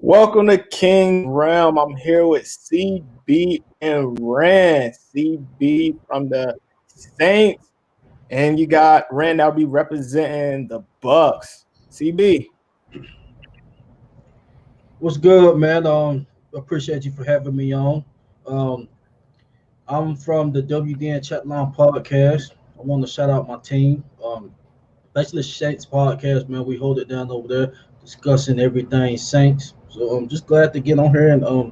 Welcome to King Realm. I'm here with CB and Rand. CB from the Saints, and you got Rand that'll be representing the Bucks. CB. What's good, man? Appreciate you for having me on. Um, I'm from the WDN Chatline podcast. I want to shout out my team. Basically Saints podcast, man. We hold it down over there, discussing everything Saints. So I'm just glad to get on here and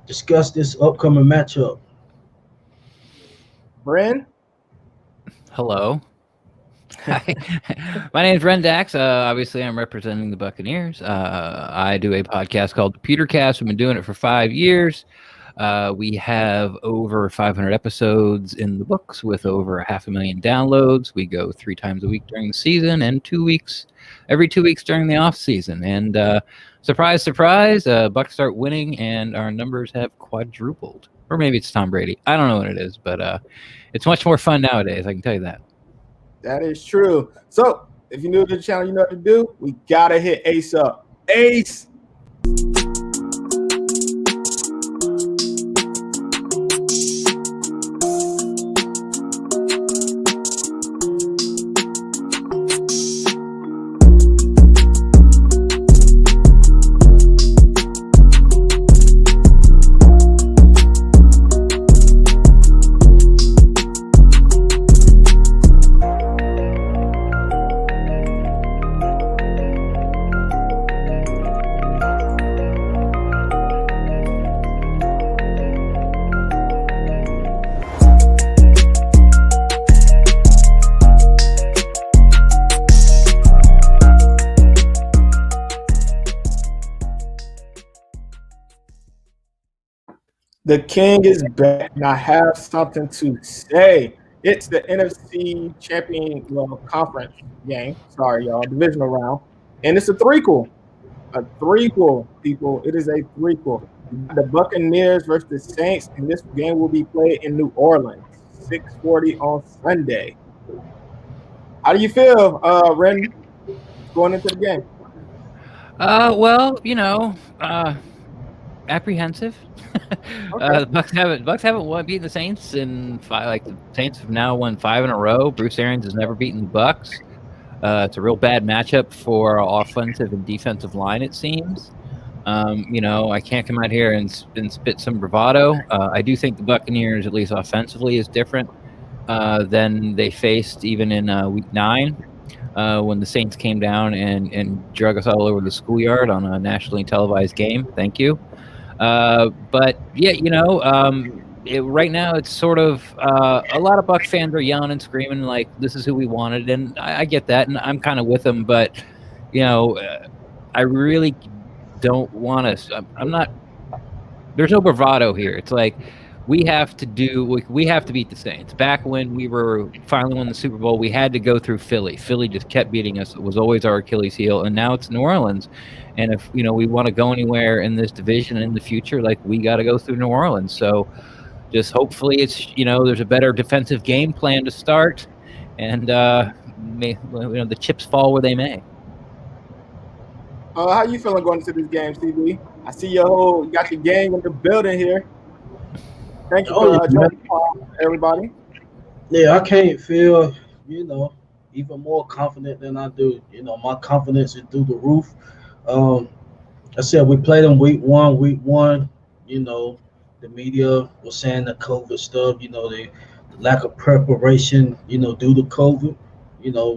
discuss this upcoming matchup. Rand? Hello. Hi. My name is Ren Dax. Obviously, I'm representing the Buccaneers. I do a podcast called the Pewtercast. We've been doing it for 5 years. We have over 500 episodes in the books with over 500,000 downloads. We go 3 times a week during the season and every 2 weeks during the off season. And surprise, surprise, Bucs start winning and our numbers have quadrupled. Or maybe it's Tom Brady. I don't know what it is, but it's much more fun nowadays. I can tell you that. That is true. So, if you're new to the channel, you know what to do. We got to hit Ace up. Ace! The King is back, and I have something to say. It's the NFC conference game. Sorry, y'all. Divisional round. And it's a threequel. A threequel, people. It is a threequel. The Buccaneers versus the Saints, and this game will be played in New Orleans, 6:40 on Sunday. How do you feel, Ren, going into the game? Apprehensive. Okay. The Bucks haven't beaten the Saints in 5. Like the Saints have now won 5 in a row. Bruce Arians has never beaten the Bucks. It's a real bad matchup for our offensive and defensive line, it seems. I can't come out here and spit some bravado. I do think the Buccaneers, at least offensively, is different than they faced even in Week 9 when the Saints came down and drug us all over the schoolyard on a nationally televised game. Thank you. But yeah, right now it's sort of a lot of Bucs fans are yelling and screaming like this is who we wanted, and I get that, and I'm kind of with them. But I really don't want to. I'm not. There's no bravado here. It's like we have to beat the Saints. Back when we were finally won the Super Bowl, we had to go through Philly. Philly just kept beating us. It was always our Achilles heel, and now it's New Orleans. And if we want to go anywhere in this division in the future, like we got to go through New Orleans. So just hopefully it's there's a better defensive game plan to start, and the chips fall where they may. How you feeling going into this game, CB? I see you got your gang in the building here. Thank you for joining everybody. Yeah, I can't feel, even more confident than I do. My confidence is through the roof. I said we played them week one. The media was saying the COVID stuff, the lack of preparation, due to COVID.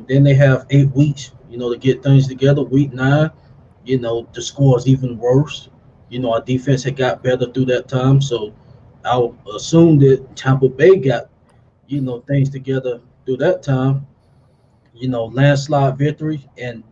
Then they have 8 weeks, to get things together. Week 9, the score is even worse. Our defense had got better through that time. So I'll assume that Tampa Bay got, things together through that time. Landslide victory. And,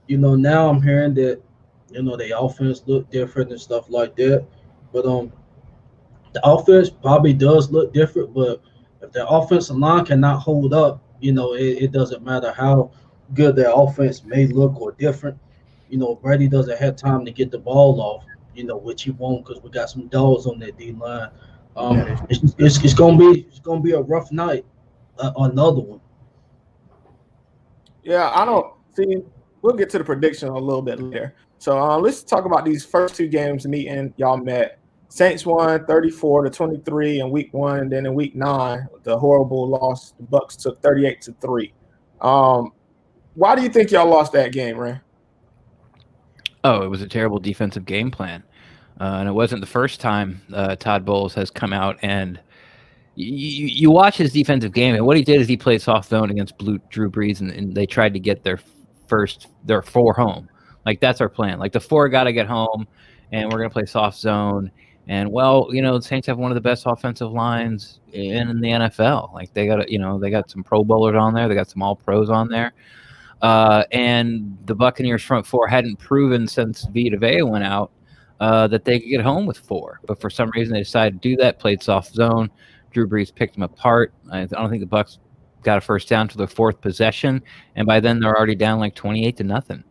now I'm hearing that, the offense look different and stuff like that. But the offense probably does look different, but if the offensive line cannot hold up, it doesn't matter how good their offense may look or different. Brady doesn't have time to get the ball off, which he won't because we got some dogs on that D line. It's gonna be a rough night, another one. Yeah, I don't see. We'll get to the prediction a little bit later. So let's talk about these first two games meeting y'all met. Saints won 34-23 in week 1, and then in week 9, the horrible loss, the Bucks took 38-3. Why do you think y'all lost that game, Ray? Oh, it was a terrible defensive game plan. And it wasn't the first time Todd Bowles has come out and you watch his defensive game, and what he did is he played soft zone against Drew Brees, and they tried to get their 4 home. Like, that's our plan. Like, the 4 got to get home, and we're going to play soft zone. And, well, the Saints have one of the best offensive lines in the NFL. Like, they got some Pro Bowlers on there. They got some All-Pros on there. And the Buccaneers front 4 hadn't proven since Vita Vea went out that they could get home with 4. But for some reason, they decided to do that, played soft zone. Drew Brees picked them apart. I don't think the Bucs got a first down to their 4th possession, and by then they're already down like 28-0.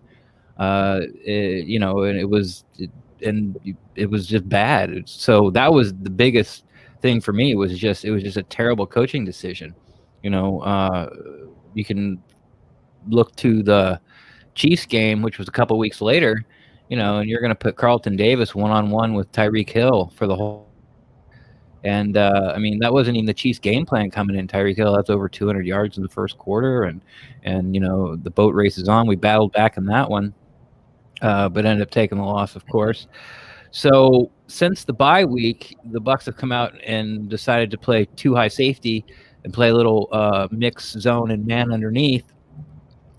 And it was just bad. So that was the biggest thing for me. It was just a terrible coaching decision. You can look to the Chiefs game, which was a couple weeks later, and you're going to put Carlton Davis one-on-one with Tyreek Hill for the whole. And that wasn't even the Chiefs' game plan coming in. Tyreek Hill has over 200 yards in the first quarter, and the boat race is on. We battled back in that one, but ended up taking the loss, of course. So since the bye week, the Bucs have come out and decided to play 2 high safety and play a little mix zone and man underneath,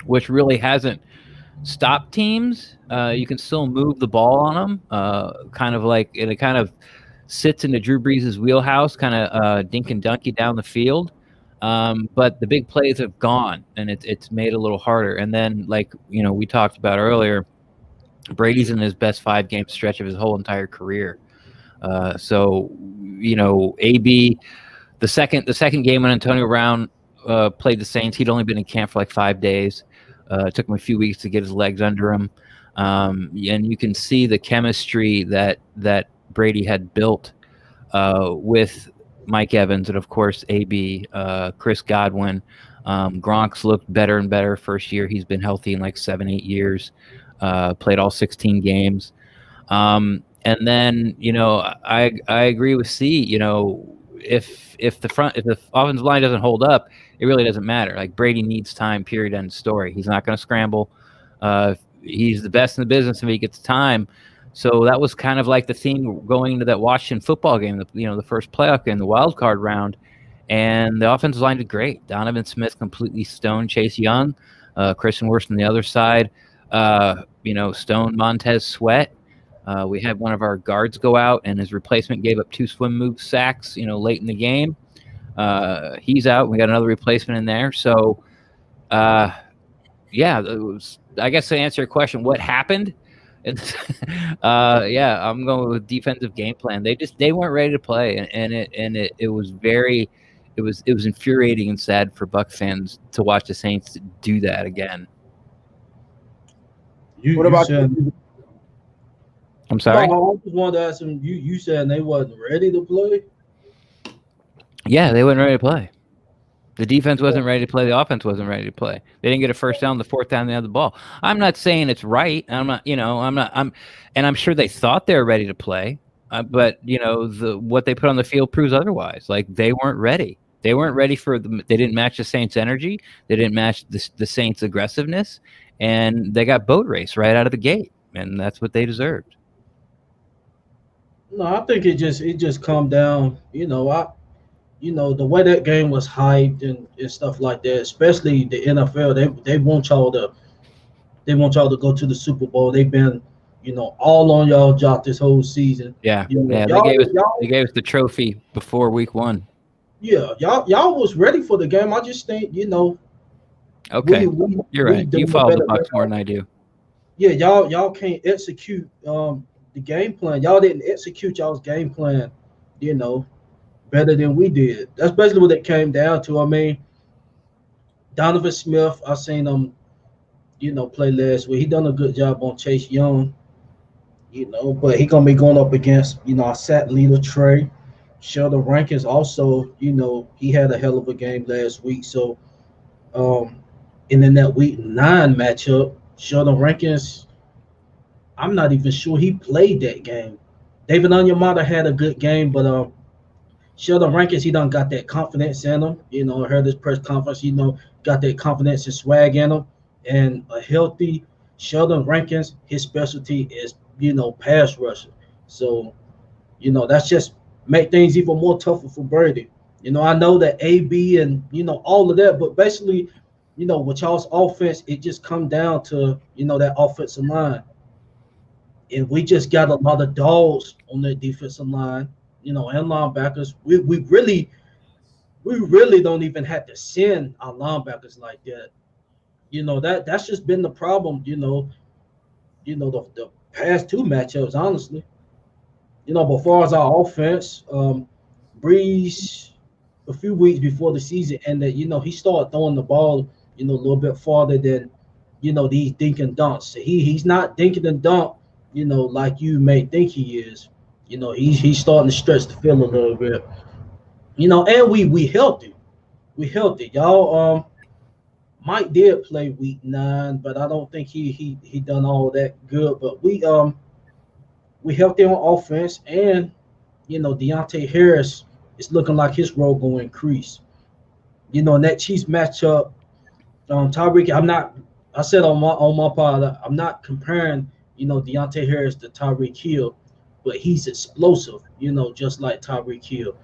which really hasn't stopped teams. You can still move the ball on them, kind of sits into Drew Brees' wheelhouse, kind of dink and dunky down the field. But the big plays have gone, and it's made it a little harder. And then, we talked about earlier, Brady's in his best 5-game stretch of his whole entire career. So AB, the second game when Antonio Brown played the Saints, he'd only been in camp for like 5 days. It took him a few weeks to get his legs under him. And you can see the chemistry that Brady had built with Mike Evans and, of course, AB, Chris Godwin. Gronk's looked better and better first year. He's been healthy in like 7-8 years, played all 16 games. And then, I agree with C, if the offensive line doesn't hold up, it really doesn't matter. Like, Brady needs time, period, end story. He's not going to scramble. He's the best in the business if he gets time. So that was kind of like the theme going into that Washington football game, the first playoff game, the wild card round. And the offensive line did great. Donovan Smith completely stoned Chase Young. Christian Worst on the other side, stoned Montez Sweat. We had one of our guards go out, and his replacement gave up 2 swim move sacks, late in the game. He's out. We got another replacement in there. So, I guess to answer your question, what happened? I'm going with defensive game plan. They weren't ready to play, and it was infuriating and sad for Bucs fans to watch the Saints do that again. What about you? I'm sorry. No, I just wanted to ask him. You said they wasn't ready to play. Yeah, they weren't ready to play. The defense wasn't ready to play. The offense wasn't ready to play. They didn't get a first down. The 4th down, they had the ball. I'm not saying it's right. And I'm sure they thought they were ready to play. But what they put on the field proves otherwise. Like, they weren't ready. They weren't ready they didn't match the Saints' energy. They didn't match the Saints' aggressiveness, and they got boat race right out of the gate. And that's what they deserved. No, I think it just come down. The way that game was hyped and stuff like that, especially the NFL, they want y'all to go to the Super Bowl. They've been, all on y'all job this whole season. Yeah, they gave us the trophy before week 1. Yeah, y'all was ready for the game. I just think, Okay, you're right. You follow the Bucs more than I do. Yeah, y'all can't execute the game plan. Y'all didn't execute y'all's game plan, better than we did. That's basically what it came down to. I mean, Donovan Smith, I seen him, play last week. He done a good job on Chase Young, but he gonna be going up against, our sat leader Trey. Sheldon Rankins also, he had a hell of a game last week. So, and in that week 9 matchup, Sheldon Rankins, I'm not even sure he played that game. David Onyemata had a good game, but Sheldon Rankins, he done got that confidence in him. I heard this press conference, got that confidence and swag in him. And a healthy Sheldon Rankins, his specialty is, pass rushing. So, that's just make things even more tougher for Brady. I know that AB and, all of that, but basically, with y'all's offense, it just come down to, that offensive line. And we just got a lot of dogs on the defensive line, and linebackers. We really don't even have to send our linebackers like that. That's just been the problem. The past two matchups, honestly. But far as our offense, Breeze, a few weeks before the season ended, he started throwing the ball, a little bit farther than, these dink and dunks. He's not dinking and dunk, like you may think he is. He's starting to stretch the field a little bit. And we healthy. We healthy. Y'all Mike did play week 9, but I don't think he done all that good. But we healthy on offense, and Deontay Harris is looking like his role going to increase. In that Chiefs matchup, Tyreek, I said on my part, I'm not comparing, Deontay Harris to Tyreek Hill, but he's explosive, just like Tyreek Hill.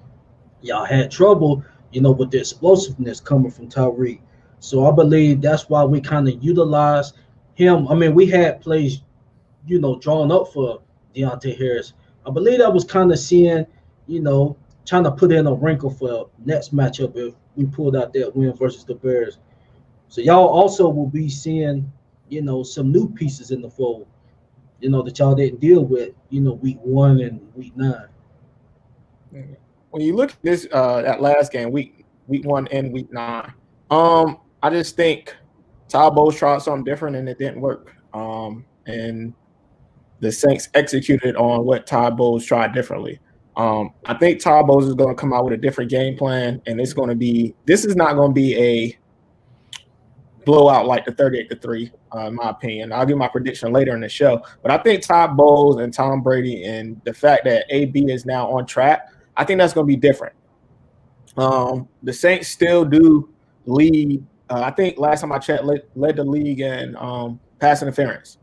Y'all had trouble, with the explosiveness coming from Tyreek. So I believe that's why we kind of utilize him. I mean, we had plays, drawn up for Deontay Harris. I believe that was kind of seeing, trying to put in a wrinkle for next matchup if we pulled out that win versus the Bears. So y'all also will be seeing, some new pieces in the fold, that y'all didn't deal with, week 1 and week 9. When you look at this, that last game, week 1 and week 9, I just think Todd Bowles tried something different and it didn't work. And the Saints executed on what Todd Bowles tried differently. I think Todd Bowles is going to come out with a different game plan, and this is not going to be a blowout like the 38-3, in my opinion. I'll give my prediction later in the show. But I think Todd Bowles and Tom Brady and the fact that AB is now on track, I think that's going to be different. The Saints still do lead. I think last time I checked, led the league in pass interference.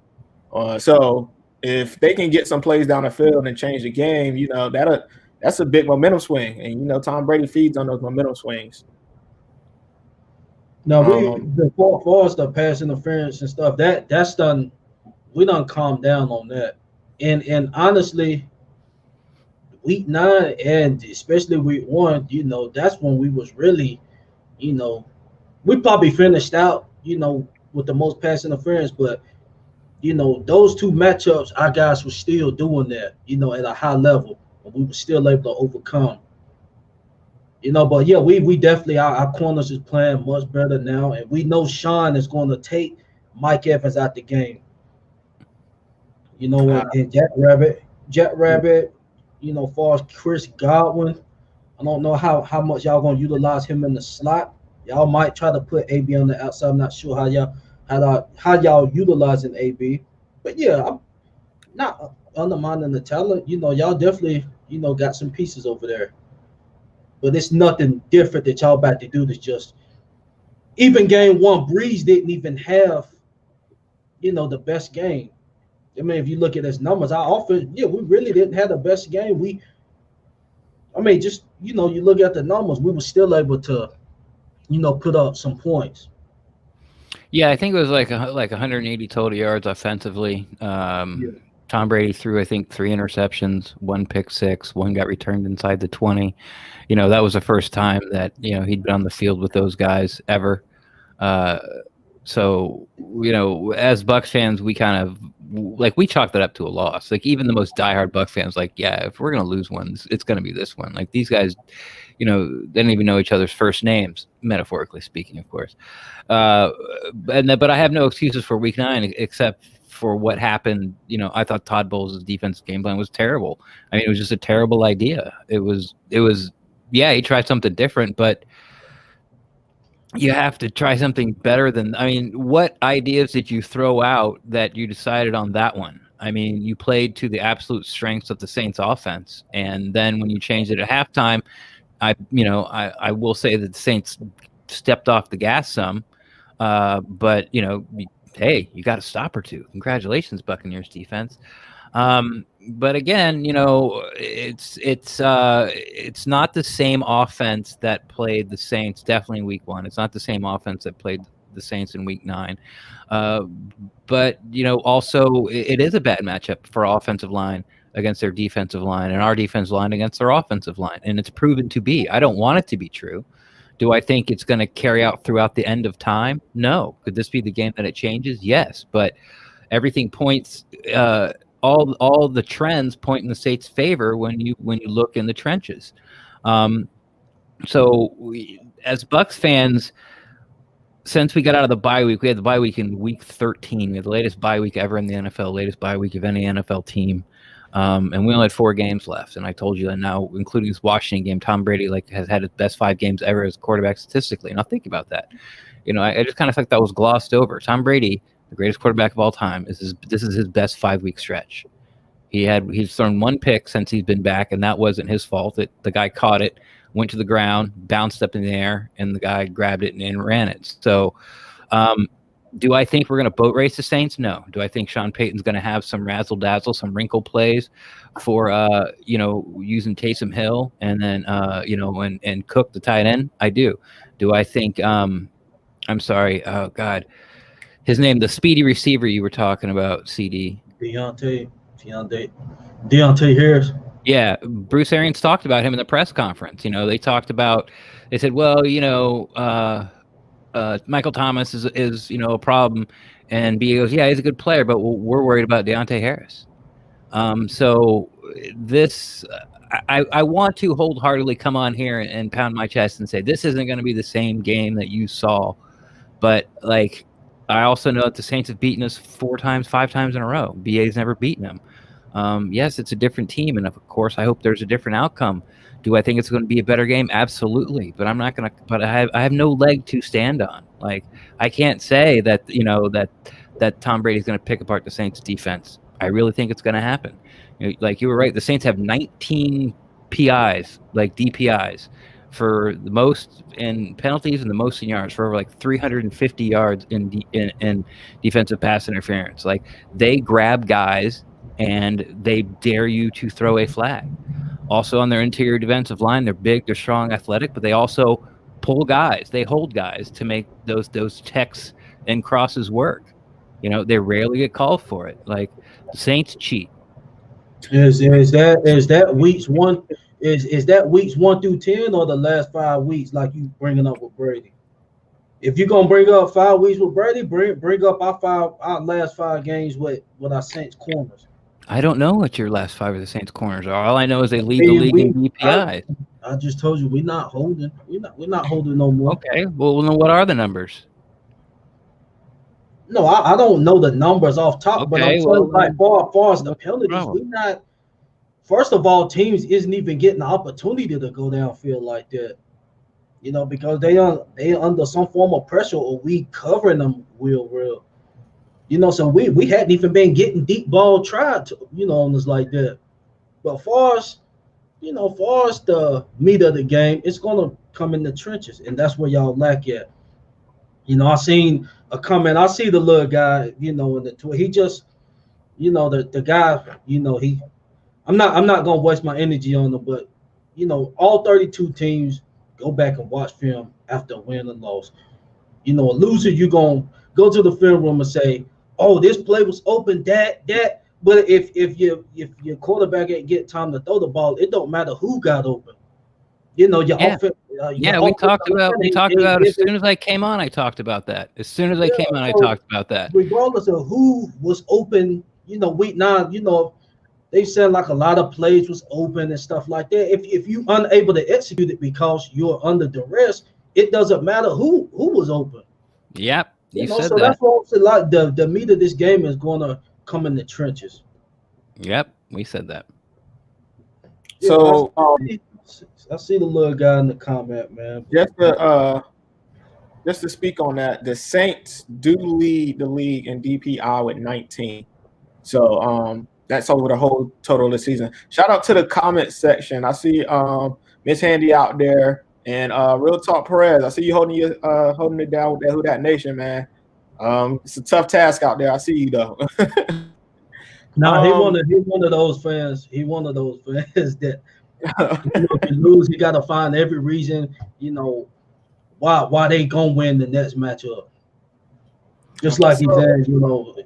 So if they can get some plays down the field and change the game, that's a big momentum swing. And, Tom Brady feeds on those momentum swings. No, for us, the pass interference and stuff, that's done. We done calmed down on that. And honestly, week 9 and especially week 1, that's when we was really, we probably finished out, with the most pass interference, but those two matchups, our guys were still doing that, at a high level, and we were still able to overcome. But yeah, we definitely our corners is playing much better now, and we know Sean is going to take Mike Evans out the game. And Jack Rabbit, far as Chris Godwin, I don't know how much y'all gonna utilize him in the slot. Y'all might try to put AB on the outside. I'm not sure how y'all utilizing AB, but yeah, I'm not undermining the talent. Y'all definitely got some pieces over there, but it's nothing different that y'all about to do. That's just even game 1. Breeze didn't even have the best game. I mean, if you look at his numbers, our offense, we really didn't have the best game. Just you look at the numbers, we were still able to put up some points. Yeah, I think it was like 180 total yards offensively. Tom Brady threw, I think, 3 interceptions, 1 pick six, 1 got returned inside the 20. That was the first time that he'd been on the field with those guys ever. So as Bucs fans, we kind of we chalked it up to a loss. Like even the most diehard Bucs fans, if we're gonna lose one, it's gonna be this one. Like these guys, they didn't even know each other's first names, metaphorically speaking, of course. But I have no excuses for week 9 except for what happened. I thought Todd Bowles' defensive game plan was terrible. I mean, it was just a terrible idea. It was. Yeah, he tried something different, but you have to try something better than. I mean, what ideas did you throw out that you decided on that one? I mean, you played to the absolute strengths of the Saints offense. And then when you changed it at halftime, I will say that the Saints stepped off the gas some. But, hey, you got a stop or two. Congratulations, Buccaneers defense. But again, it's not the same offense that played the Saints definitely in week 1. It's not the same offense that played the Saints in week 9. But also it is a bad matchup for our offensive line against their defensive line and our defensive line against their offensive line. And it's proven to be. I don't want it to be true. Do I think it's going to carry out throughout the end of time? No. Could this be the game that it changes? Yes. But everything points all the trends point in the Saints' favor when you look in the trenches. So as Bucs fans, since we got out of the bye week, we had the bye week in week 13. We had the latest bye week ever in the NFL, latest bye week of any NFL team. And we only had 4 games left. And I told you that now, including this Washington game, Tom Brady has had his best 5 games ever as quarterback statistically. And I'll think about that. I just kind of think that was glossed over. Tom Brady, the greatest quarterback of all time, this is his best 5-week stretch. He's thrown 1 pick since he's been back, and that wasn't his fault. The guy caught it, went to the ground, bounced up in the air, and the guy grabbed it and ran it. So, do I think we're going to boat race the Saints? No. Do I think Sean Payton's going to have some razzle dazzle, some wrinkle plays for using Taysom Hill and then and Cook the tight end? I do. Do I think? I'm sorry. Oh God, his name, the speedy receiver you were talking about, CD. Deontay Harris. Yeah, Bruce Arians talked about him in the press conference. They said, well, Michael Thomas is a problem, and B goes, yeah, he's a good player, but we're worried about Deontay Harris. So this, I want to wholeheartedly come on here and pound my chest and say this isn't going to be the same game that you saw, but I also know that the Saints have beaten us 5 times in a row. BA's never beaten them. Yes, it's a different team, and of course, I hope there's a different outcome. Do I think it's going to be a better game? Absolutely, but I'm not going to. But I have no leg to stand on. I can't say that that Tom Brady's going to pick apart the Saints' defense. I really think it's going to happen. You were right. The Saints have 19 PIs, DPIs, for the most in penalties and the most in yards, for over 350 yards in defensive pass interference. They grab guys and they dare you to throw a flag. Also on their interior defensive line, they're big, they're strong, athletic, but they also pull guys. They hold guys to make those checks and crosses work. They rarely get called for it. The Saints cheat. Is that weeks 1? Is that weeks 1 through 10 or the last 5 weeks like you bringing up with Brady? If you're gonna bring up 5 weeks with Brady, bring up our last 5 games with our Saints corners. I don't know what your last 5 of the Saints corners are. All I know is they lead the league in DPI. I just told you we're not holding. We're not holding no more. Okay. Well, then what are the numbers? No, I don't know the numbers off top, but I'm saying far as the penalties, we're not. First of all, teams isn't even getting the opportunity to go downfield like that. Because they under some form of pressure, or we covering them real. So we hadn't even been getting deep ball tried to, on us like that. But far as the meat of the game, it's gonna come in the trenches, and that's where y'all lack at. I seen a comment. I see the little guy, in the Twitter. He just, the guy, I'm not gonna waste my energy on him, but all 32 teams go back and watch film after a win and loss. A loser, you gonna go to the film room and say, oh, this play was open, that. But if your quarterback ain't get time to throw the ball, it don't matter who got open. Your offense. We talked about as soon as I came on. I talked about that. As soon as I came on, I talked about that. Regardless of who was open, week 9, they said a lot of plays was open and stuff like that. If you unable to execute it because you're under duress, it doesn't matter who was open. Yep. You said so that. That's what I'm saying. The meat of this game is going to come in the trenches. Yep, we said that. So I see the little guy in the comment, man. Just to speak on that, the Saints do lead the league in DPI with 19. So that's over the whole total of the season. Shout out to the comment section. I see Miss Handy out there, and Real Talk Perez. I see you holding it down with that Who Dat Nation, man. It's a tough task out there. I see you though. Nah, he one of those fans. He one of those fans that if you lose, you got to find every reason. Why they gonna win the next matchup. Just like he said,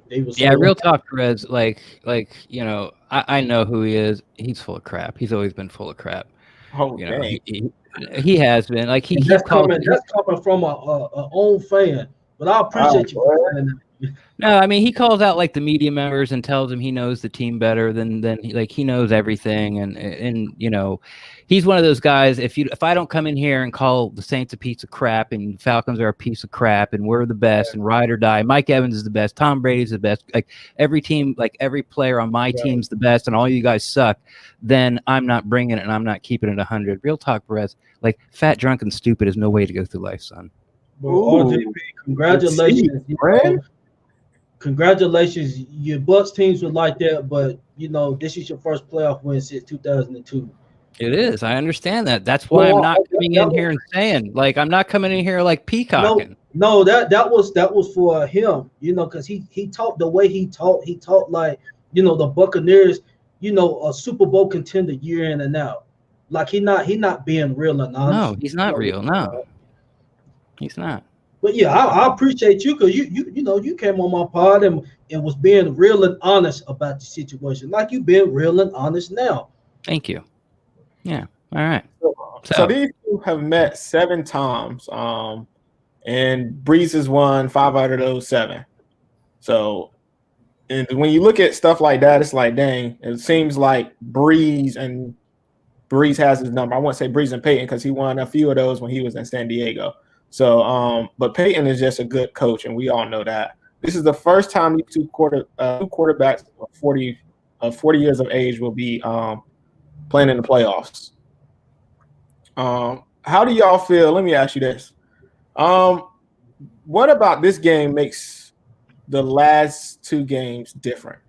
they was. Yeah, Real Talk, Perez. Like I know who he is. He's full of crap. He's always been full of crap. Oh, dang. He has been. Like that's coming from a own fan. But I appreciate you for saying that. No, I mean he calls out like the media members and tells them he knows the team better than he knows everything, and he's one of those guys. If I don't come in here and call the Saints a piece of crap and Falcons are a piece of crap and we're the best and ride or die, Mike Evans is the best, Tom Brady's the best, like every team, like every player on my team's the best, and all you guys suck, then I'm not bringing it and I'm not keeping it 100. Real talk, Perez. Like fat, drunk, and stupid is no way to go through life, son. Well, RJP, congratulations. Congratulations. Your Bucks teams were like that, but this is your first playoff win since 2002. It is. I understand that. That's why I'm not coming in here and saying, like, I'm not coming in here like peacocking. No, that was for him, because he talked the way he talked. He talked like, the Buccaneers, a Super Bowl contender year in and out. Like he not being real and honest. No, he's not real. No, he's not. But yeah, I appreciate you because you came on my pod and was being real and honest about the situation, like you've been real and honest now. Thank you. Yeah. All right. So these two have met 7 times, and Breeze has won 5 out of those 7. So, and when you look at stuff like that, it's like, dang, it seems like Breeze has his number. I won't say Breeze and Peyton because he won a few of those when he was in San Diego. So, but Peyton is just a good coach, and we all know that. This is the first time these two quarterbacks of 40 years of age will be playing in the playoffs. How do y'all feel? Let me ask you this. What about this game makes the last 2 games different?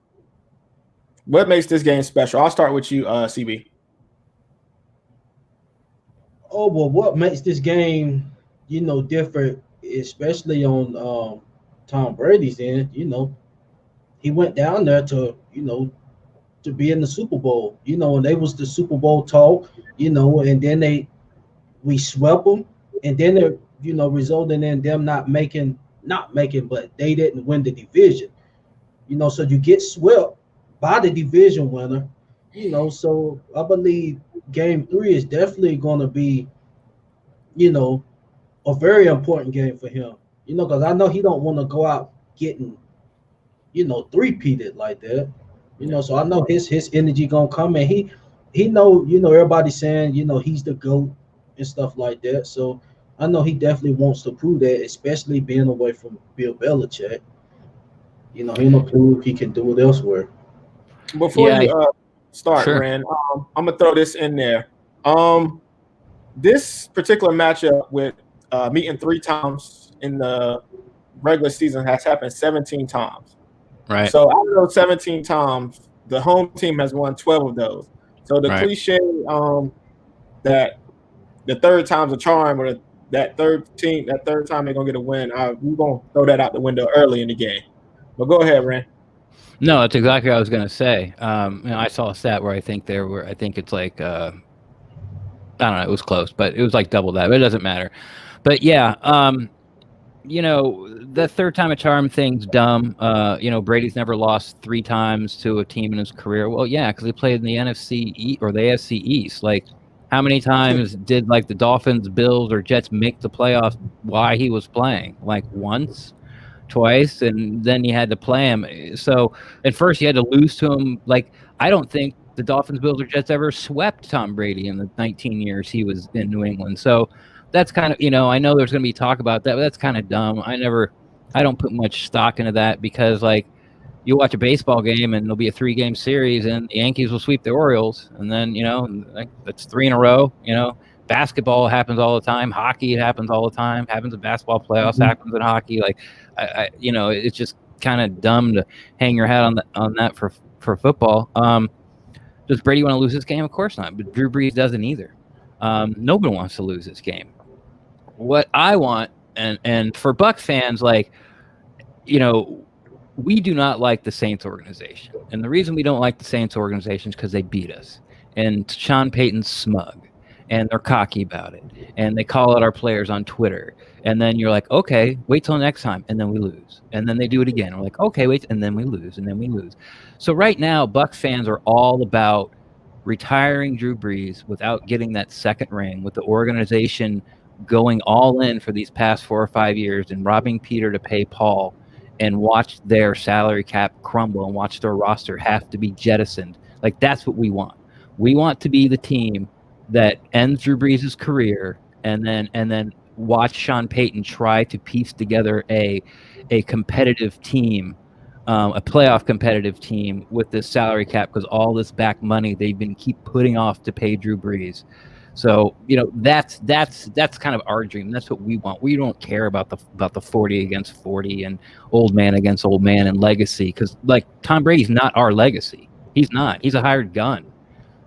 What makes this game special? I'll start with you, CB. Oh, well, what makes this game different, especially on Tom Brady's end, he went down there to be in the Super Bowl, and they was the Super Bowl talk, and then we swept them, and then it, resulting in them not making, but they didn't win the division, so you get swept by the division winner, so I believe game 3 is definitely going to be, a very important game for him, because I know he don't want to go out getting, three-peated like that, so I know his energy gonna come, and he know, everybody's saying, he's the GOAT and stuff like that, so I know he definitely wants to prove that, especially being away from Bill Belichick. He gonna prove he can do it elsewhere. Before you start, sure. Ren, I'm gonna throw this in there. This particular matchup with meeting 3 times in the regular season has happened 17 times. Right. So out of those 17 times, the home team has won 12 of those. So the cliche that the third time's a charm, or that third time they're gonna get a win, we're gonna throw that out the window early in the game. But go ahead, Ren. No, that's exactly what I was gonna say. I saw a stat where I think it's like I don't know, it was close, but it was like double that, but it doesn't matter. But yeah, the third time a charm thing's dumb. Brady's never lost 3 times to a team in his career. Well, yeah, because he played in the NFC East or the AFC East. Like, how many times did like the Dolphins, Bills, or Jets make the playoffs while he was playing? Like once, twice, and then you had to play him. So at first you had to lose to him. Like, I don't think the Dolphins, Bills, or Jets ever swept Tom Brady in the 19 years he was in New England. So that's kind of, I know there's going to be talk about that, but that's kind of dumb. I don't put much stock into that because, like, you watch a baseball game and there'll be a 3-game series and the Yankees will sweep the Orioles. And then, that's 3 in a row. Basketball happens all the time. Hockey happens all the time. Happens in basketball playoffs, happens in hockey. Like, it's just kind of dumb to hang your hat on that for football. Does Brady want to lose this game? Of course not. But Drew Brees doesn't either. Nobody wants to lose this game. What I want, and for Bucs fans, like, you know, we do not like the Saints organization. And the reason we don't like the Saints organization is because they beat us. And Sean Payton's smug. And they're cocky about it. And they call out our players on Twitter. And then you're like, okay, wait till next time. And then we lose. And then they do it again. We're like, okay, wait. And then we lose. And then we lose. So right now, Bucs fans are all about retiring Drew Brees without getting that second ring, with the organization going all in for these past 4 or 5 years and robbing Peter to pay Paul, and watch their salary cap crumble and watch their roster have to be jettisoned. Like, that's what we want. We want to be the team that ends Drew Brees' career and then watch Sean Payton try to piece together a competitive team, a playoff competitive team with this salary cap, because all this back money they've been keep putting off to pay Drew Brees. So, you know, that's kind of our dream. That's what we want. We don't care about the 40 against 40 and old man against old man and legacy, because, like, Tom Brady's not our legacy. He's not. He's a hired gun.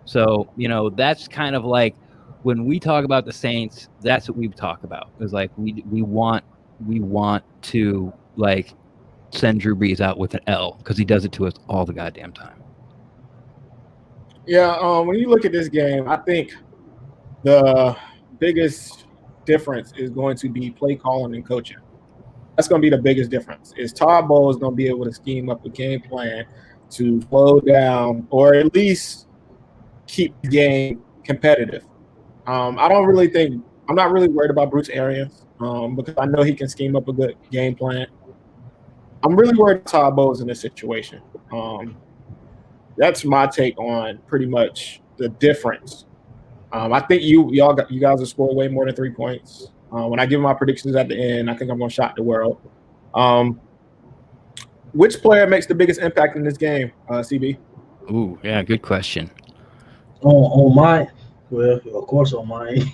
So, you know, that's kind of like when we talk about the Saints, that's what we talk about. It's like we want to, like, send Drew Brees out with an L, because he does it to us all the goddamn time. Yeah, when you look at this game, I think the biggest difference is going to be play calling and coaching. That's going to be the biggest difference. Is Todd Bowles going to be able to scheme up a game plan to slow down or at least keep the game competitive? I'm not really worried about Bruce Arians because I know he can scheme up a good game plan. I'm really worried about Todd Bowles in this situation. That's my take on pretty much the difference. I think you guys will score way more than 3 points. When I give my predictions at the end, I think I'm going to shock the world. Which player makes the biggest impact in this game, CB? Ooh, yeah, good question. On mine, well, of course on mine.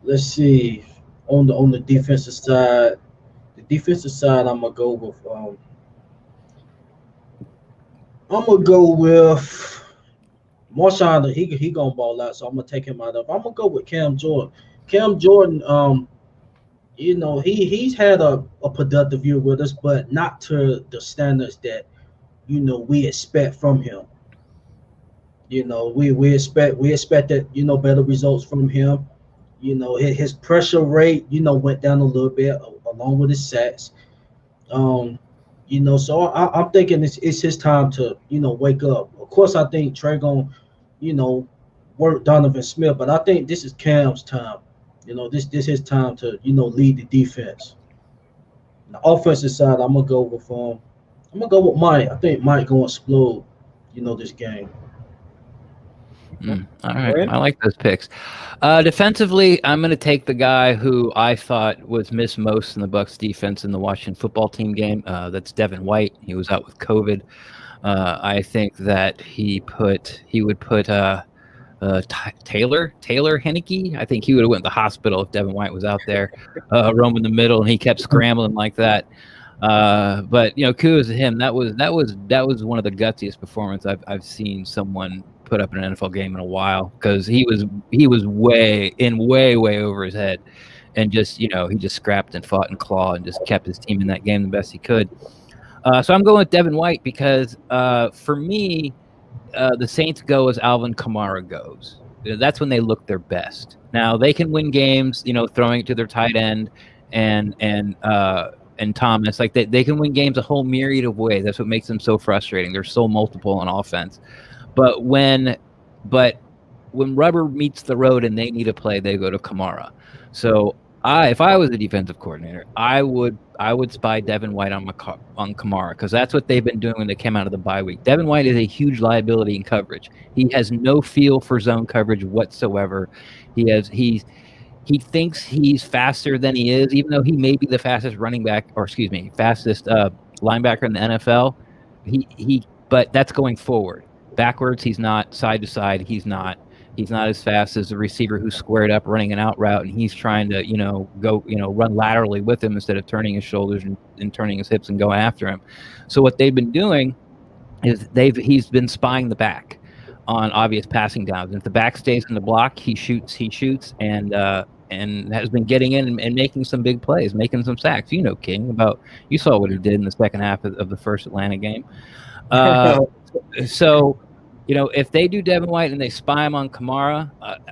Let's see. On the defensive side, I'm gonna go with Marshawn. He gonna ball out, so I'm gonna take him out of. I'm gonna go with Cam Jordan. Cam Jordan, you know, he's had a productive year with us, but not to the standards that, you know, we expect from him. You know, we expect that, you know, better results from him. You know, his pressure rate, you know, went down a little bit along with his sacks. You know, so I'm thinking it's his time to, you know, wake up. Of course, I think Trey gonna, you know, work Donovan Smith, but I think this is Cam's time. You know, this his time to, you know, lead the defense. The offensive side, I'm gonna go with Mike. I think Mike gonna explode, you know, this game. All right, I like those picks. Defensively, I'm going to take the guy who I thought was missed most in the Bucs defense in the Washington football team game. That's Devin White. He was out with COVID. I think that he would put Taylor Henneke. I think he would have went to the hospital if Devin White was out there roaming the middle and he kept scrambling like that. But, you know, kudos to him. That was one of the gutsiest performances I've seen someone put up in an NFL game in a while, because he was way over his head, and just, you know, he just scrapped and fought and clawed and just kept his team in that game the best he could. So I'm going with Devin White because for me, the Saints go as Alvin Kamara goes. That's when they look their best. Now they can win games, you know, throwing it to their tight end and Thomas. Like they can win games a whole myriad of ways. That's what makes them so frustrating. They're so multiple on offense. But when rubber meets the road and they need a play, they go to Kamara. So if I was a defensive coordinator, I would spy Devin White on Kamara, because that's what they've been doing when they came out of the bye week. Devin White is a huge liability in coverage. He has no feel for zone coverage whatsoever. He thinks he's faster than he is, even though he may be the fastest fastest linebacker in the NFL. But that's going forward. Backwards, he's not. Side to side, he's not. He's not as fast as the receiver who's squared up running an out route, and he's trying to, run laterally with him instead of turning his shoulders and turning his hips and go after him. So what they've been doing is he's been spying the back on obvious passing downs. And if the back stays in the block, he shoots, and has been getting in and making some big plays, making some sacks. King, you saw what he did in the second half of the first Atlanta game. So, if they do Devin White and they spy him on Kamara,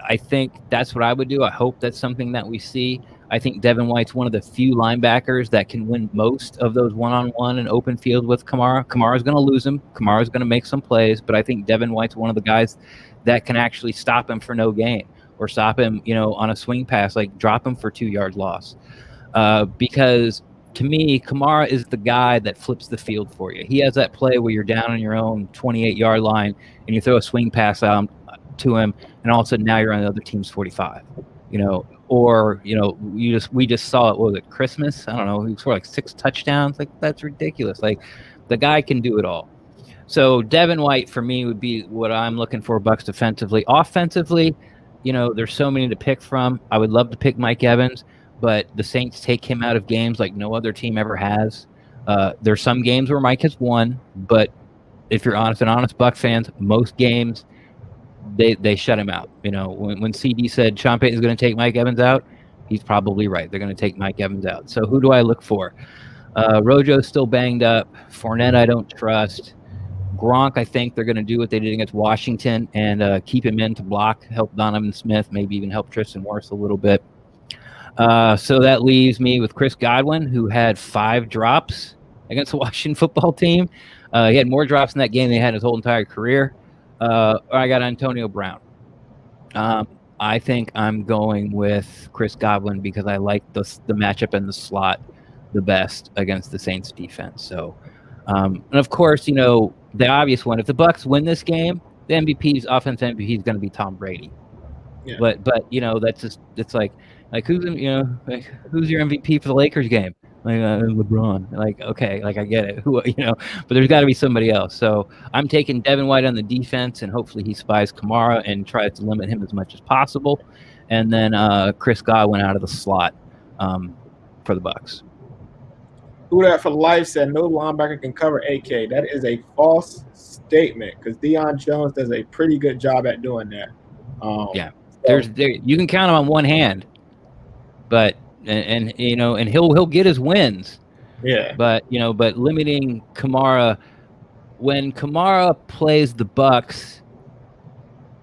I think that's what I would do. I hope that's something that we see. I think Devin White's one of the few linebackers that can win most of those one-on-one and open field with Kamara. Kamara's going to lose him. Kamara's going to make some plays, but I think Devin White's one of the guys that can actually stop him for no gain or stop him, on a swing pass, like drop him for 2-yard loss. Because to me, Kamara is the guy that flips the field for you. He has that play where you're down on your own 28-yard line and you throw a swing pass out to him, and all of a sudden now you're on the other team's 45. Or we just saw it. What was it, Christmas? I don't know. He scored like 6 touchdowns. Like, that's ridiculous. Like, the guy can do it all. So Devin White for me would be what I'm looking for Bucs defensively. Offensively, there's so many to pick from. I would love to pick Mike Evans, but the Saints take him out of games like no other team ever has. There's some games where Mike has won, but if you're honest Bucs fans, most games they shut him out. When CD said Sean Payton's going to take Mike Evans out, he's probably right. They're going to take Mike Evans out. So who do I look for? Rojo's still banged up. Fournette I don't trust. Gronk, I think they're going to do what they did against Washington and keep him in to block, help Donovan Smith, maybe even help Tristan Wirfs a little bit. So that leaves me with Chris Godwin, who had 5 drops against the Washington football team. He had more drops in that game than he had his whole entire career. I got Antonio Brown. I think I'm going with Chris Godwin because I like the matchup in the slot the best against the Saints defense. So, and of course, the obvious one, if the Bucs win this game, the offensive MVP is going to be Tom Brady. Yeah. But that's just, it's like who's who's your MVP for the Lakers game? Like LeBron. Like, okay, like I get it. But there's got to be somebody else. So I'm taking Devin White on the defense, and hopefully he spies Kamara and tries to limit him as much as possible. And then Chris Godwin out of the slot for the Bucs. Who that for life said no linebacker can cover AK. That is a false statement because Deion Jones does a pretty good job at doing that. Yeah, you can count him on one hand, but and he'll get his wins. Yeah, but limiting Kamara, when Kamara plays the Bucs,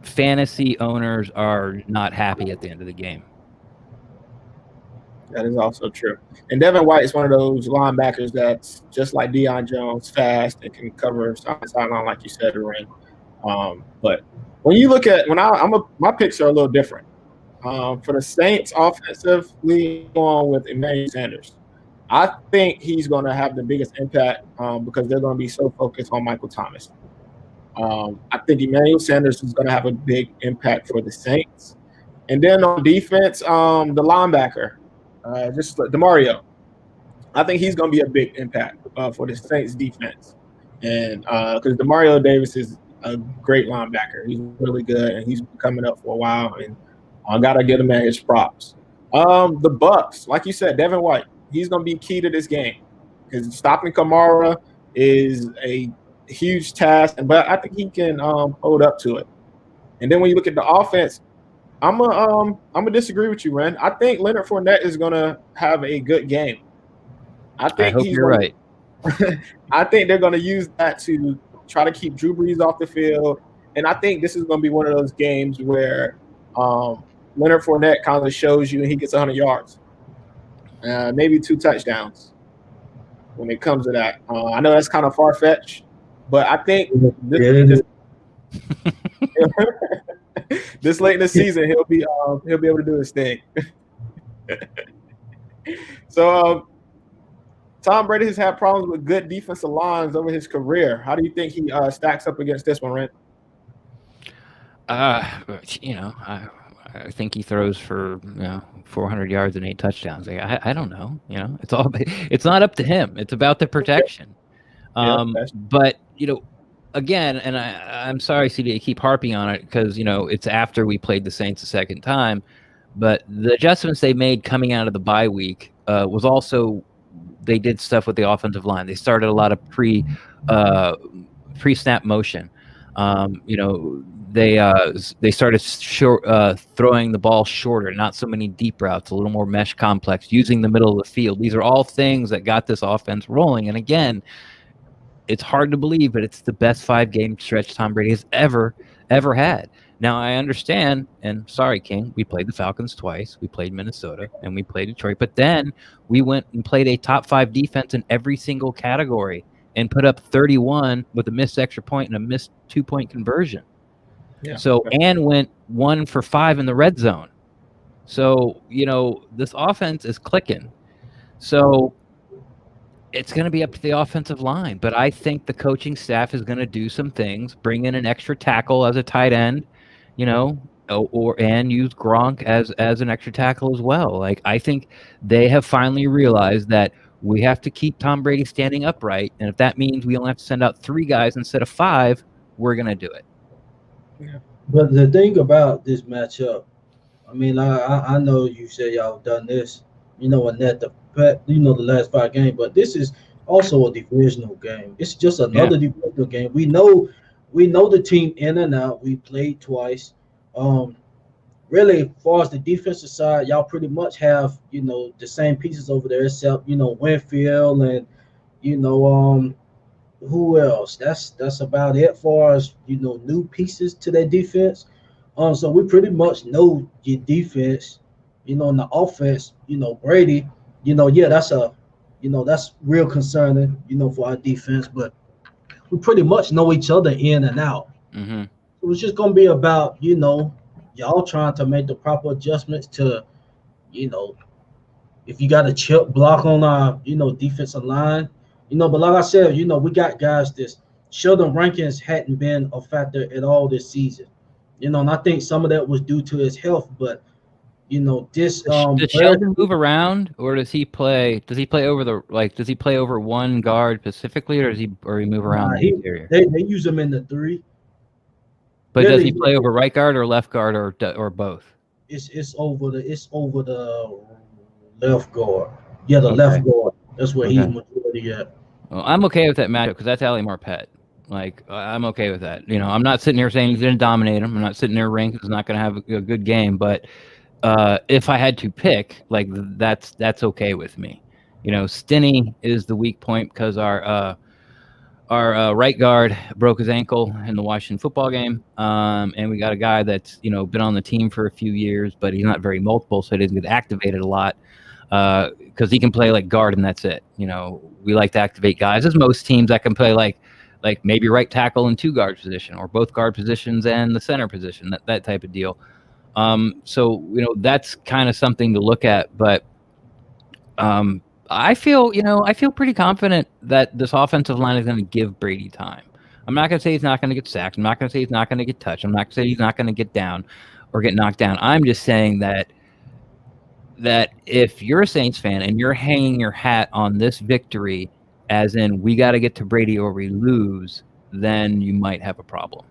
fantasy owners are not happy at the end of the game. That is also true. And Devin White is one of those linebackers that's just like Deion Jones, fast and can cover sideline, like you said, Ring. But when you look at my picks are a little different. For the Saints offensively, going with Emmanuel Sanders. I think he's going to have the biggest impact because they're going to be so focused on Michael Thomas. I think Emmanuel Sanders is going to have a big impact for the Saints. And then on defense, the linebacker, just DeMario. I think he's going to be a big impact for the Saints defense. And because DeMario Davis is a great linebacker. He's really good, and he's been coming up for a while. And I got to get him at his props. The Bucs, like you said, Devin White, he's going to be key to this game because stopping Kamara is a huge task, but I think he can hold up to it. And then when you look at the offense, I'm gonna disagree with you, Ren. I think Leonard Fournette is gonna have a good game. I hope you're right. I think they're gonna use that to try to keep Drew Brees off the field, and I think this is gonna be one of those games where Leonard Fournette kind of shows you and he gets 100 yards, maybe 2 touchdowns. When it comes to that, I know that's kind of far fetched, but I think this late in the season, he'll be able to do his thing. So, Tom Brady has had problems with good defensive lines over his career. How do you think he stacks up against this one, Rent? I think he throws for 400 yards and 8 touchdowns. I don't know. It's not up to him. It's about the protection. But again, and I'm sorry, CD, to keep harping on it because it's after we played the Saints a second time, but the adjustments they made coming out of the bye week was also they did stuff with the offensive line. They started a lot of pre-snap motion. They started throwing the ball shorter, not so many deep routes, a little more mesh complex, using the middle of the field. These are all things that got this offense rolling. And again, it's hard to believe, but it's the best 5-game stretch Tom Brady has ever had. Now, I understand, and sorry, King, we played the Falcons twice. We played Minnesota, and we played Detroit. But then we went and played a top 5 defense in every single category and put up 31 with a missed extra point and a missed 2-point conversion. Yeah. So, and went 1 for 5 in the red zone. So, this offense is clicking. So it's going to be up to the offensive line. But I think the coaching staff is going to do some things, bring in an extra tackle as a tight end, and use Gronk as an extra tackle as well. Like, I think they have finally realized that we have to keep Tom Brady standing upright. And if that means we only have to send out 3 guys instead of 5, we're going to do it. Yeah. But the thing about this matchup, I mean, I know you say y'all done this, and that the last 5 games, but this is also a divisional game. It's just another divisional game. We know the team in and out. We played twice. Really, as far as the defensive side, y'all pretty much have the same pieces over there, except Winfield and who else? That's about it. Far as new pieces to their defense. So we pretty much know your defense. In the offense, Brady. That's real concerning. For our defense, but we pretty much know each other in and out. Mm-hmm. So it's just gonna be about y'all trying to make the proper adjustments to if you got a chip block on our defensive line. But like I said, we got guys this Sheldon Rankins hadn't been a factor at all this season. And I think some of that was due to his health, but this does Sheldon move around, or does he play over one guard specifically, or does he move around the interior? They use him in the 3. But really, does he play over right guard or left guard or both? It's over the left guard. Yeah, the left guard. That's where he's majority at. Well, I'm okay with that matchup because that's Ali Marpet. Like, I'm okay with that. I'm not sitting here saying he's going to dominate him. I'm not sitting there ranking he's not going to have a good game. But if I had to pick, like, that's okay with me. Stinney is the weak point because our right guard broke his ankle in the Washington football game. And we got a guy that's, been on the team for a few years, but he's not very multiple, so he doesn't get activated a lot. Because he can play like guard and that's it. We like to activate guys, as most teams that can play like maybe right tackle and 2 guard position, or both guard positions and the center position, that type of deal. So that's kind of something to look at. But I feel pretty confident that this offensive line is going to give Brady time. I'm not going to say he's not going to get sacked. I'm not going to say he's not going to get touched. I'm not going to say he's not going to get down or get knocked down. I'm just saying that if you're a Saints fan and you're hanging your hat on this victory, as in we got to get to Brady or we lose, then you might have a problem.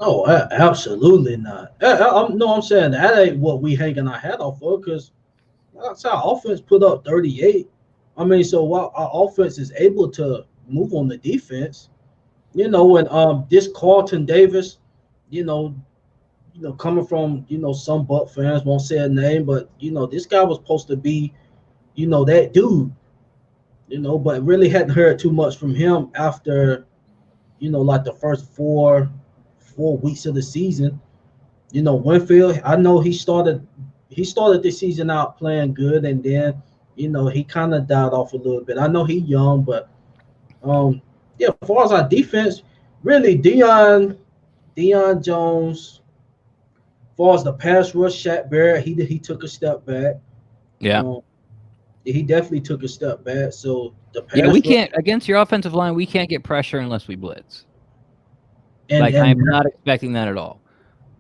Oh, absolutely not. I'm saying that ain't what we hanging our hat off for, because that's our offense put up 38. I mean, so while our offense is able to move on the defense, and this Carlton Davis, coming from, some Buck fans won't say a name, but, this guy was supposed to be, that dude, but really hadn't heard too much from him after, like the first four weeks of the season. Winfield, I know he started the season out playing good, and then, he kind of died off a little bit. I know he's young, but, as far as our defense, really, Deion Jones. As far as the pass rush, Shaq Barrett, he took a step back. Yeah. He definitely took a step back. So the pass we can't, against your offensive line, we can't get pressure unless we blitz. I'm not expecting that at all.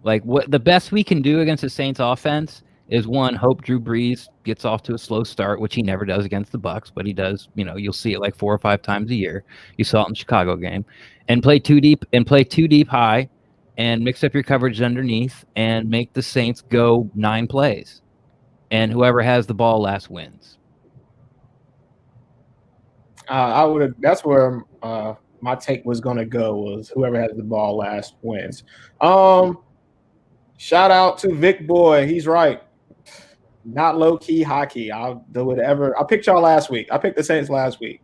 Like, what the best we can do against the Saints offense is one, hope Drew Brees gets off to a slow start, which he never does against the Bucs, but he does. You'll see it like 4 or 5 times a year. You saw it in the Chicago game, and play too deep high, and mix up your coverage underneath, and make the Saints go 9 plays, and whoever has the ball last wins. I would have. That's where my take was going to go. Was whoever has the ball last wins. Shout out to Vic Boy. He's right. Not low key, high key. I'll do whatever. I picked y'all last week. I picked the Saints last week.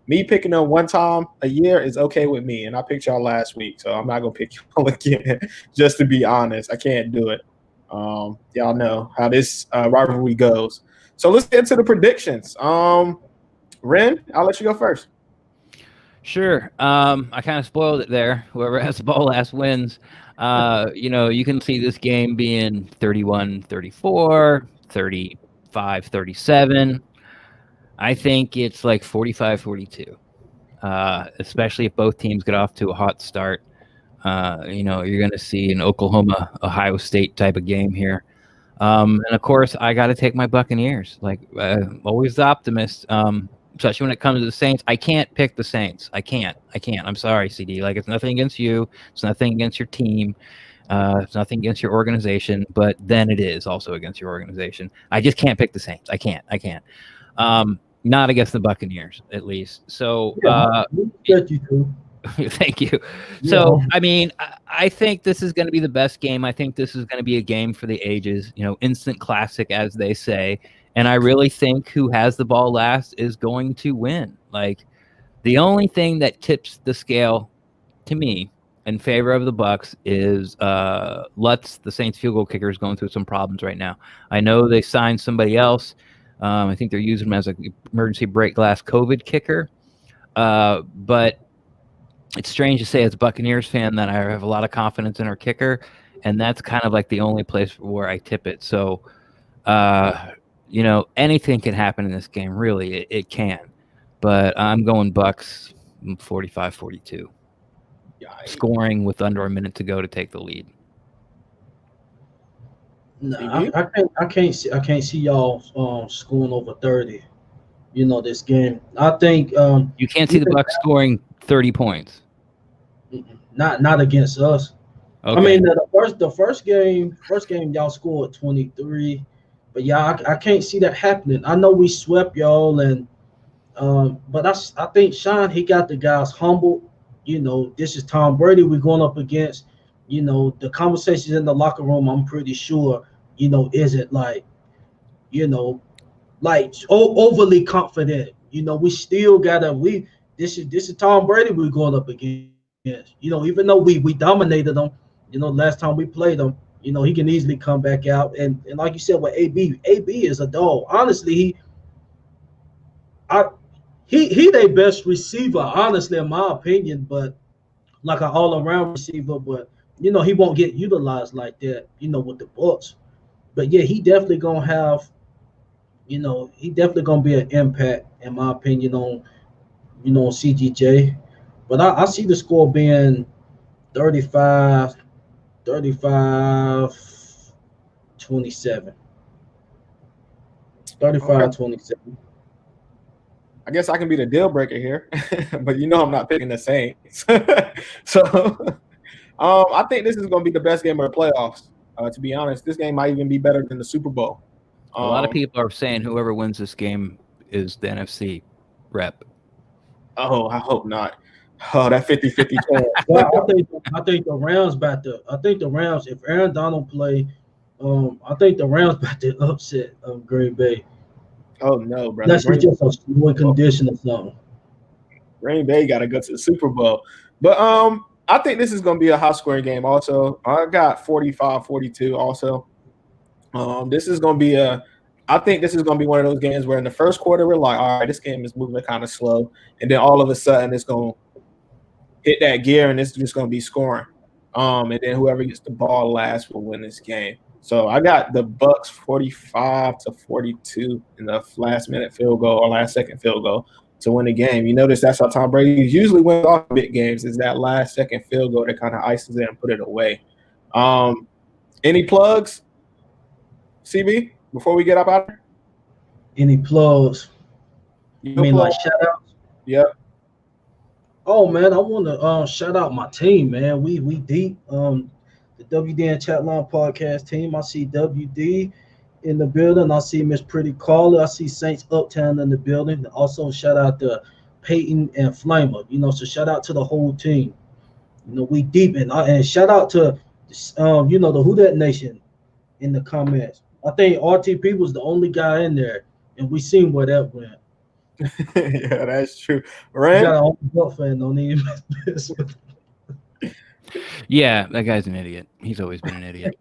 Me picking them one time a year is okay with me, and I picked y'all last week, so I'm not gonna pick y'all again. Just to be honest, I can't do it. Y'all know how this rivalry goes. So let's get into the predictions. Ren, I'll let you go first. Sure. I kind of spoiled it there. Whoever has the ball last wins. You can see this game being 31-34, 35-37. I think it's like 45-42, especially if both teams get off to a hot start. You're going to see an Oklahoma-Ohio State type of game here. And, of course, I got to take my Buccaneers. Always the optimist, especially when it comes to the Saints. I can't pick the Saints. I can't. I'm sorry, CD. It's nothing against you. It's nothing against your team. It's nothing against your organization. But then it is also against your organization. I just can't pick the Saints. I can't. Not against the Buccaneers, at least. So, thank you. So, I think this is going to be the best game. I think this is going to be a game for the ages, instant classic, as they say. And I really think who has the ball last is going to win. The only thing that tips the scale to me in favor of the Bucs is Lutz, the Saints field goal kicker, is going through some problems right now. I know they signed somebody else. I think they're using him as an emergency break glass COVID kicker. But it's strange to say as a Buccaneers fan that I have a lot of confidence in our kicker, and that's kind of like the only place where I tip it. So, anything can happen in this game. Really, it can. But I'm going Bucs 45-42. Scoring with under a minute to go to take the lead. No, I can't see y'all scoring over 30. This game. I think you can't see the Bucs scoring 30 points. Not against us. Okay. The first game y'all scored 23, but I can't see that happening. I know we swept y'all, and but I think Sean, he got the guys humbled. This is Tom Brady we're going up against. The conversations in the locker room, I'm pretty sure, isn't overly confident. We still gotta this is Tom Brady we're going up against. Even though we dominated them, last time we played them, he can easily come back out. And like you said with AB is a dog. Honestly, he their best receiver, honestly, in my opinion, but like an all-around receiver, but he won't get utilized like that, with the Bucs. But yeah, he definitely gonna have, he definitely gonna be an impact, in my opinion, on CGJ. But I see the score being 35, 27. 35-27. I guess I can be the deal breaker here, but I'm not picking the Saints. So I think this is going to be the best game of the playoffs. To be honest, this game might even be better than the Super Bowl. A lot of people are saying whoever wins this game is the NFC rep. Oh, I hope not. Oh, that 50-50 chance. Well, I think the Rams if Aaron Donald play, I think the Rams about to upset Green Bay. Oh no, brother. That's just a slow condition or something. Green Bay got to go to the Super Bowl. But I think this is going to be a high-scoring game also. I got 45-42 also. This is going to be I think this is going to be one of those games where in the first quarter we're like, all right, this game is moving kind of slow. And then all of a sudden it's going to hit that gear and it's just going to be scoring. And then whoever gets the ball last will win this game. So I got the Bucs 45-42 in the last-minute field goal or last-second field goal to win the game. You notice that's how Tom Brady usually wins off big games, is that last-second field goal that kind of ices it and put it away. Any plugs, CB? before we get up out of here? Any plugs? You Like plug? shout outs? Yep. Oh man, I want to shout out my team, man. We deep. The WDN Chatline podcast team. I see WD in the building. I see Miss Pretty Carla. I see Saints Uptown in the building. Also shout out to Peyton and Flamer. So shout out to the whole team. We deep and shout out to the Who Dat Nation in the comments. I think RTP was the only guy in there, and we seen where that went. Yeah, that's true. You Ren? got an old Buck fan, don't even mess with. Yeah, that guy's an idiot. He's always been an idiot.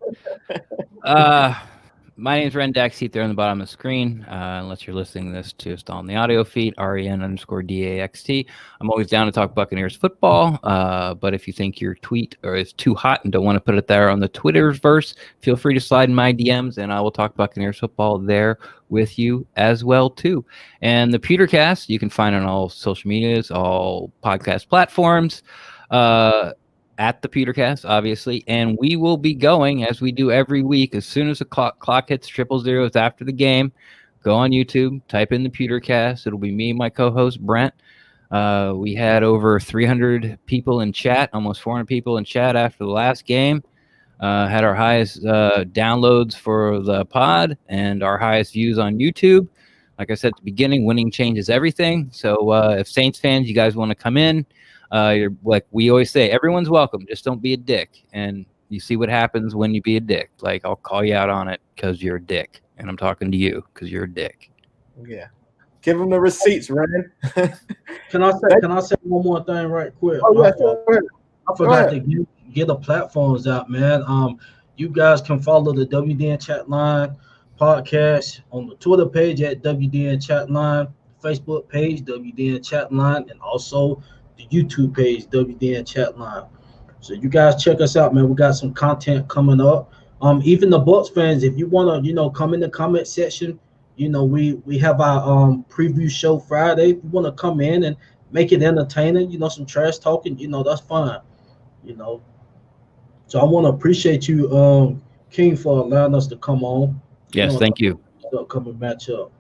My name's Ren Daxteeth there on the bottom of the screen. Unless you're listening to this just on the audio feed, REN_DAXT. I'm always down to talk Buccaneers football. But if you think your tweet is too hot and don't want to put it there on the Twitterverse, feel free to slide in my DMs and I will talk Buccaneers football there with you as well too. And the Pewtercast you can find on all social medias, all podcast platforms. At the Pewtercast, obviously, and we will be going as we do every week. As soon as the clock hits 000 after the game, go on YouTube, type in the Pewtercast. It'll be me and my co-host Brent. We had over 300 people in chat, almost 400 people in chat after the last game. Had our highest downloads for the pod and our highest views on YouTube. Like I said at the beginning, winning changes everything. So if Saints fans, you guys want to come in, you're like we always say, everyone's welcome. Just don't be a dick. And you see what happens when you be a dick. Like I'll call you out on it because you're a dick, and I'm talking to you because you're a dick. Yeah, give them the receipts, Ren. Can I say one more thing right quick? Oh yeah, sure. I forgot to get the platforms out, man. You guys can follow the WDN Chatline podcast on the Twitter page at WDN Chatline, Facebook page WDN Chatline, and also the YouTube page WDN Chatline. So you guys check us out, man. We got some content coming up. Even the Bucks fans, if you want to, come in the comment section, we have our preview show Friday. If you want to come in and make it entertaining, some trash talking, that's fine. So I want to appreciate you, King, for allowing us to come on. Yes, thank you. Upcoming matchup.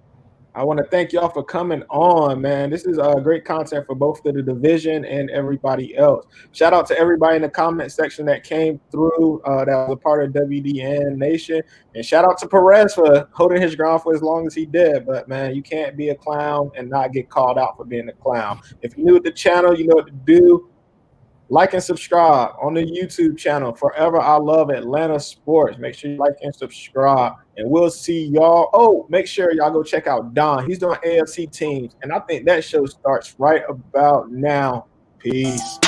I want to thank y'all for coming on, man. This is great content for both of the division and everybody else. Shout out to everybody in the comment section that came through that was a part of WDN Nation. And shout out to Perez for holding his ground for as long as he did. But, man, you can't be a clown and not get called out for being a clown. If you're new to the channel, you know what to do. Like and subscribe on the YouTube channel. Forever I Love Atlanta Sports. Make sure you like and subscribe. And we'll see y'all. Oh, make sure y'all go check out Don. He's doing AFC teams. And I think that show starts right about now. Peace.